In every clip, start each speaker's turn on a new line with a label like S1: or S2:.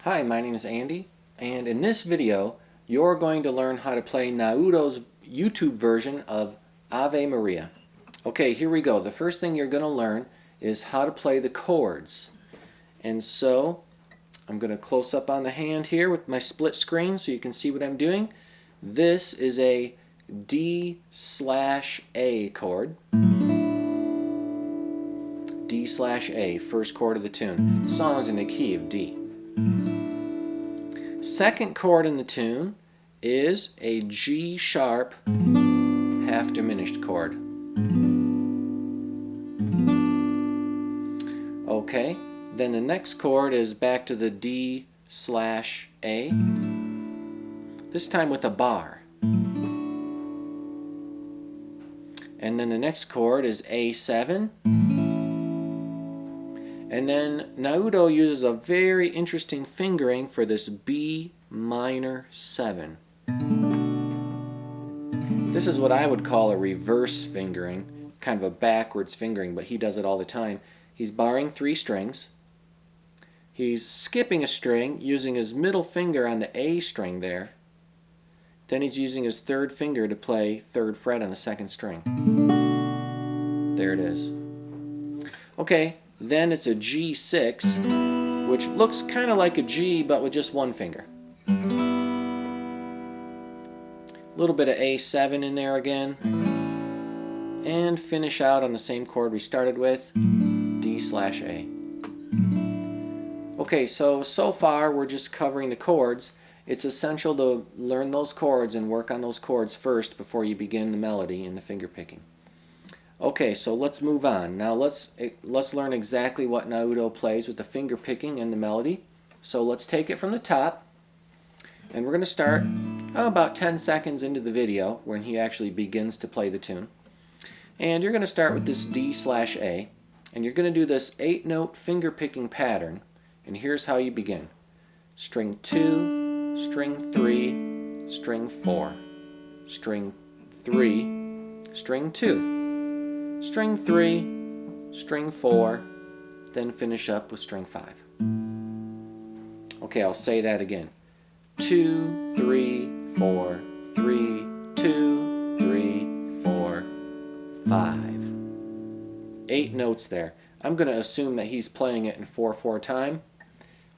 S1: Hi, my name is Andy, and in this video you're going to learn how to play Naudo's YouTube version of Ave Maria. Okay, here we go. The first thing you're going to learn is how to play the chords. And so I'm going to close up on the hand here with my split screen so you can see what I'm doing. This is a D/A chord. D/A, first chord of the tune. Song's in the key of D. Second chord in the tune is a G sharp half diminished chord. Okay, then the next chord is back to the D/A, this time with a bar. And then the next chord is A7. And then Naudo uses a very interesting fingering for this B minor 7. This is what I would call a reverse fingering, kind of a backwards fingering, but he does it all the time. He's barring 3 strings. He's skipping a string using his middle finger on the A string there. Then he's using his third finger to play 3rd fret on the 2nd string. There it is. Okay. Then it's a G6, which looks kind of like a G but with just one finger. A little bit of A7 in there again. And finish out on the same chord we started with, D/A. Okay, so far we're just covering the chords. It's essential to learn those chords and work on those chords first before you begin the melody and the finger picking. Okay, so let's move on. Now let's learn exactly what Naudo plays with the finger picking and the melody. So let's take it from the top, and we're going to start about 10 seconds into the video when he actually begins to play the tune. And you're going to start with this D/A, and you're going to do this 8-note finger picking pattern. And here's how you begin. String 2, string 3, string 4, string 3, string 2. String 3, string 4, then finish up with string 5. Okay, I'll say that again. 2, 3, 4, 3, 2, 3, 4, 5. 8 notes there. I'm going to assume that he's playing it in 4/4 time,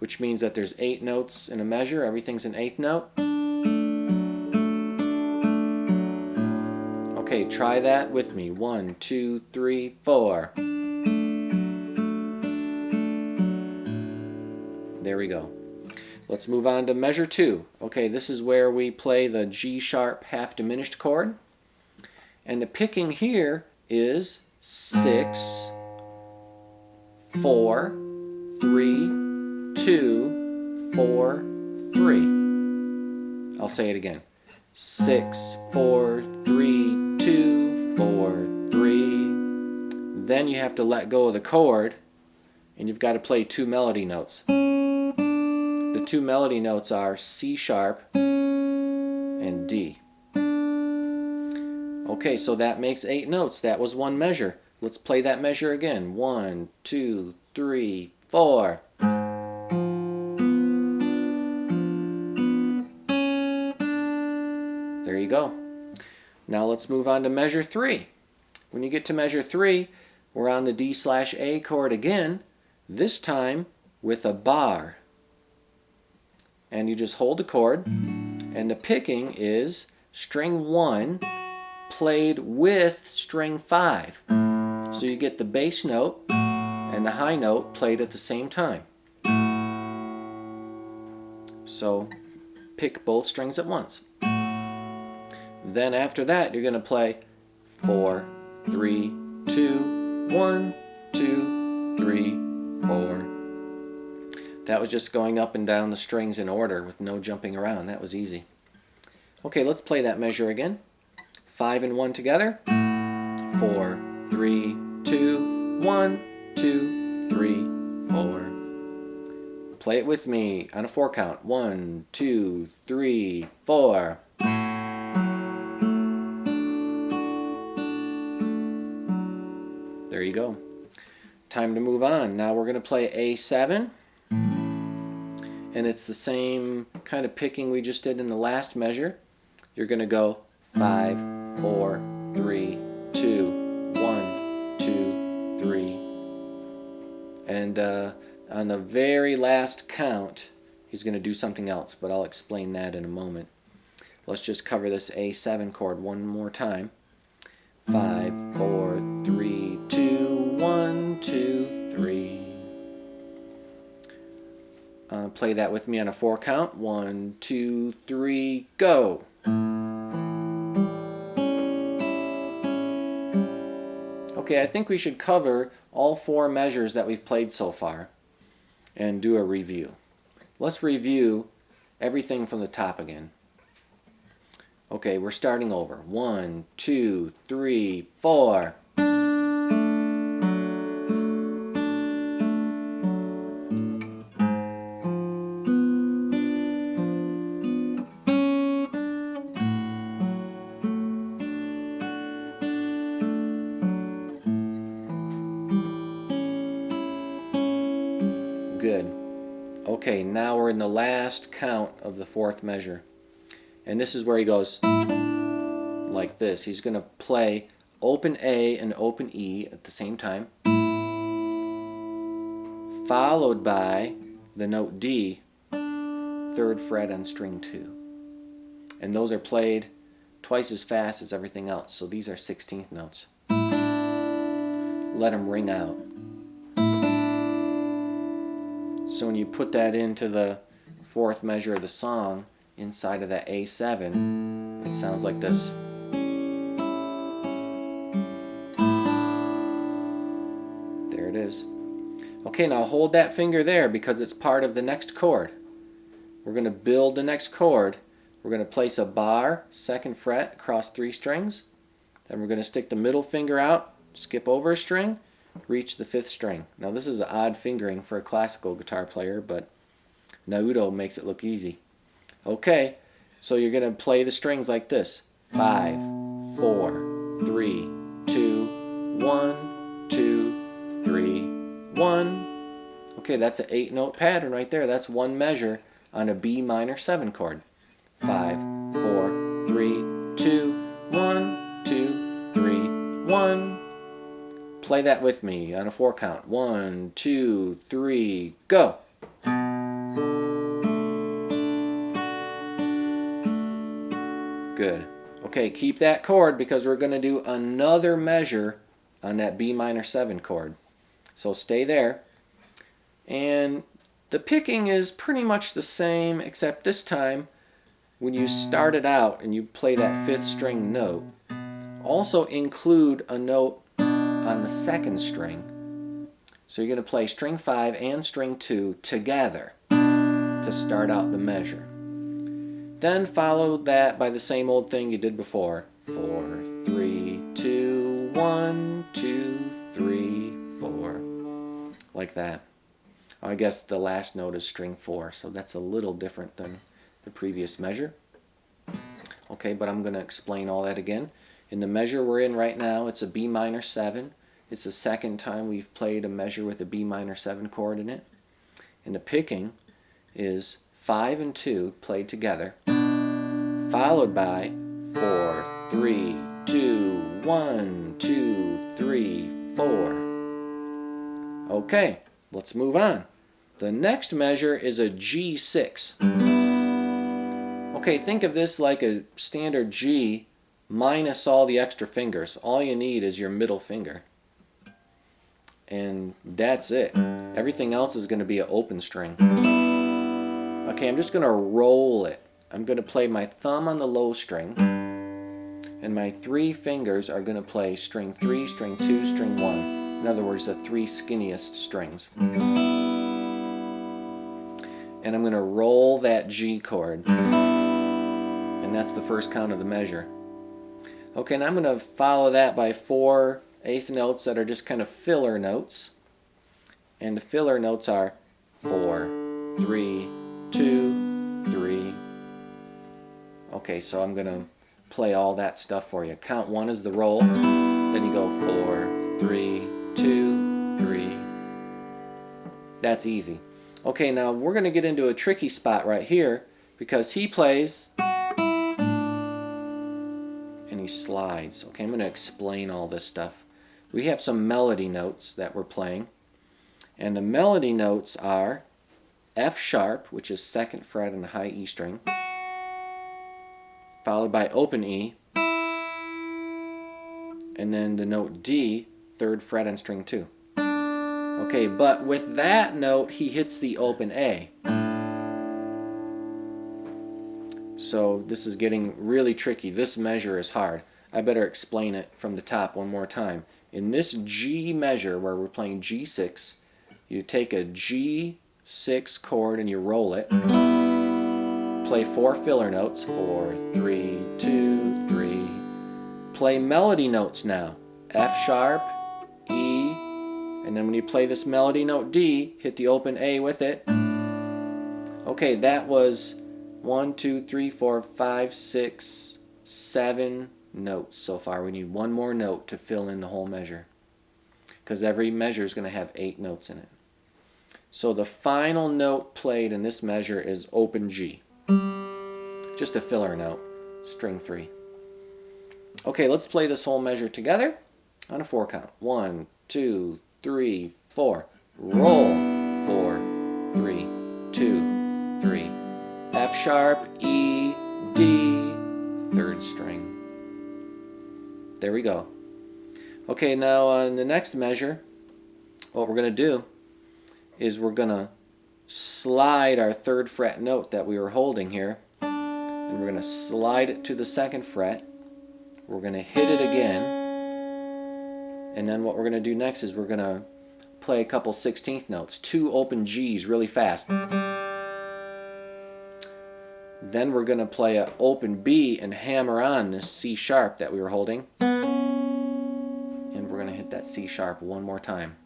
S1: which means that there's 8 notes in a measure. Everything's an 8th note. Okay, try that with me. 1, 2, 3, 4. There we go. Let's move on to measure 2. Okay, this is where we play the G sharp half diminished chord. And the picking here is 6, 4, 3, 2, 4, 3. I'll say it again. 6, 4, 3, 2, 4, 3. Then you have to let go of the chord, and you've got to play 2 melody notes. The 2 melody notes are C sharp and D. Okay, so that makes 8 notes. That was one measure. Let's play that measure again. 1, 2, 3, 4. There you go. Now let's move on to measure 3. When you get to measure 3, we're on the D/A chord again, this time with a bar. And you just hold the chord, and the picking is string 1 played with string 5. So you get the bass note and the high note played at the same time. So pick both strings at once. Then after that, you're going to play 4, 3, 2, 1, 2, 3, 4. That was just going up and down the strings in order with no jumping around. That was easy. Okay, let's play that measure again. 5 and 1 together. 4, 3, 2, 1, 2, 3, 4. Play it with me on a 4 count. 1, 2, 3, 4. There you go. Time to move on. Now we're going to play A7. and it's the same kind of picking we just did in the last measure. You're going to go 5, 4, 3, 2, 1, 2, 3. And on the very last count, he's going to do something else, but I'll explain that in a moment. Let's just cover this A7 chord one more time. 5, 4, 3, 2, 1, 2, 3. Play that with me on a 4 count. 1, 2, 3, go. Okay, I think we should cover all 4 measures that we've played so far and do a review. Let's review everything from the top again. Okay, we're starting over. 1, 2, 3, 4. Good. Okay, now we're in the last count of the 4th measure. And this is where he goes like this. He's going to play open A and open E at the same time, followed by the note D, 3rd fret on string 2. And those are played twice as fast as everything else. So these are 16th notes. Let them ring out. So when you put that into the 4th measure of the song, inside of that A7, it sounds like this. There it is. Okay, now hold that finger there because it's part of the next chord. We're going to build the next chord. We're going to place a bar, 2nd fret, across 3 strings. Then we're going to stick the middle finger out, skip over a string, reach the 5th string. Now this is an odd fingering for a classical guitar player, but Naudo makes it look easy. Okay, so you're going to play the strings like this. 5, 4, 3, 2, 1, 2, 3, 1. Okay, that's an 8-note pattern right there. That's one measure on a B minor 7 chord. 5, 4, 3, 2, 1, 2, 3, 1. Play that with me on a 4 count. 1, 2, 3, go. Good. Okay, keep that chord because we're going to do another measure on that B minor 7 chord. So stay there. And the picking is pretty much the same, except this time when you start it out and you play that 5th string note, also include a note on the 2nd string. So you're going to play string 5 and string 2 together to start out the measure. Then follow that by the same old thing you did before. 4, 3, 2, 1, 2, 3, 4. Like that. I guess the last note is string 4, so that's a little different than the previous measure. Okay, but I'm going to explain all that again. In the measure we're in right now, it's a B minor 7. It's the 2nd time we've played a measure with a B minor 7 chord in it. And the picking is 5 and 2 played together, followed by 4, 3, 2, 1, 2, 3, 4. Okay, let's move on. The next measure is a G6. Okay, think of this like a standard G minus all the extra fingers. All you need is your middle finger. And that's it. Everything else is going to be an open string. Okay, I'm just going to roll it. I'm going to play my thumb on the low string, and my 3 fingers are going to play string 3, string 2, string 1. In other words, the 3 skinniest strings. And I'm going to roll that G chord. And that's the 1st count of the measure. Okay, and I'm going to follow that by 4 eighth notes that are just kind of filler notes. And the filler notes are 4, 3, 2, 3. Okay, so I'm going to play all that stuff for you. Count 1 is the roll. Then you go 4, 3, 2, 3. That's easy. Okay, now we're going to get into a tricky spot right here because he plays and he slides. Okay, I'm going to explain all this stuff. We have some melody notes that we're playing, and the melody notes are F sharp, which is 2nd fret on the high E string, followed by open E, and then the note D, 3rd fret on string 2. Okay, but with that note, he hits the open A. So this is getting really tricky. This measure is hard. I better explain it from the top one more time. In this G measure, where we're playing G6, you take a G6 chord and you roll it. Play 4 filler notes, 4, 3, 2, 3. Play melody notes now. F sharp, E, and then when you play this melody note D, hit the open A with it. Okay, that was 1, 2, 3, 4, 5, 6, 7 notes so far. We need one more note to fill in the whole measure, because every measure is going to have 8 notes in it. So the final note played in this measure is open G. Just a filler note, string 3. Okay, let's play this whole measure together on a 4 count. 1, 2, 3, 4. Roll. 4, 3, 2, 3. F sharp, E, D, 3rd string. There we go. Okay, now on the next measure, what we're going to do is we're going to slide our 3rd fret note that we were holding here, and we're going to slide it to the 2nd fret. We're going to hit it again, and then what we're going to do next is we're going to play a couple 16th notes, 2 open G's really fast. Then we're going to play an open B and hammer on this C sharp that we were holding, and we're going to hit that C sharp one more time.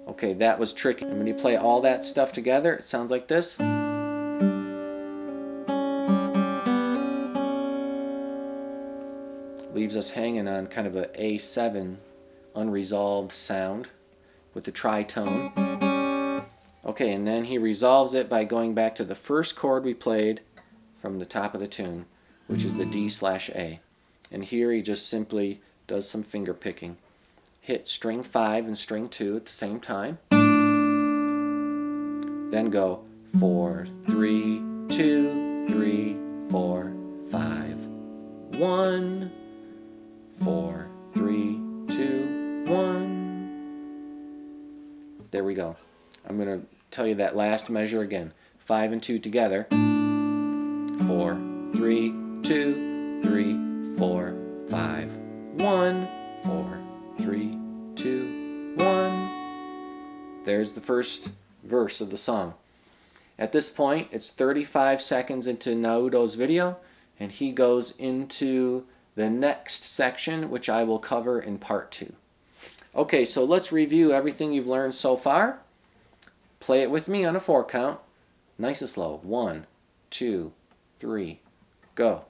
S1: Okay, that was tricky. And when you play all that stuff together, it sounds like this. Leaves us hanging on kind of a A7 unresolved sound with the tritone. Okay, and then he resolves it by going back to the first chord we played from the top of the tune, which is the D/A. And here he just simply does some finger picking. Hit string 5 and string 2 at the same time. Then go 4, 3, 2, 3, 4, 5, 1, 4, 3, 2, 1. There we go. I'm going to tell you that last measure again. 5 and 2 together. 4, 3, 2, 3, 4, 5, 1, 4, 3, 2, 1. There's the first verse of the song. At this point, it's 35 seconds into Naudo's video, and he goes into the next section, which I will cover in part 2. Okay, so let's review everything you've learned so far. Play it with me on a 4 count. Nice and slow. 1, 2, 3, go.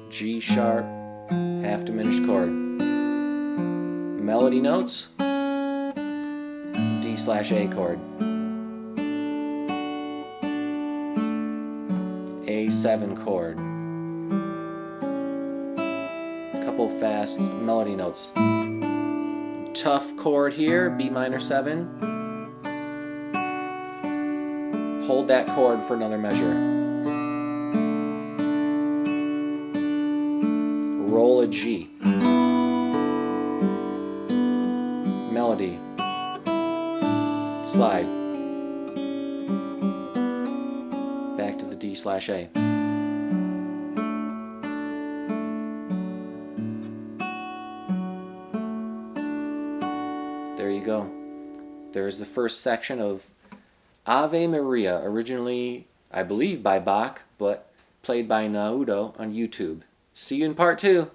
S1: G sharp, half diminished chord. Melody notes, D/A chord. A7 chord. Couple fast melody notes. Tough chord here, B minor 7. Hold that chord for another measure. Roll a G. Melody. Slide. Back to the D/A. There you go. There's the first section of Ave Maria, originally, I believe, by Bach, but played by Naudo on YouTube. See you in part 2.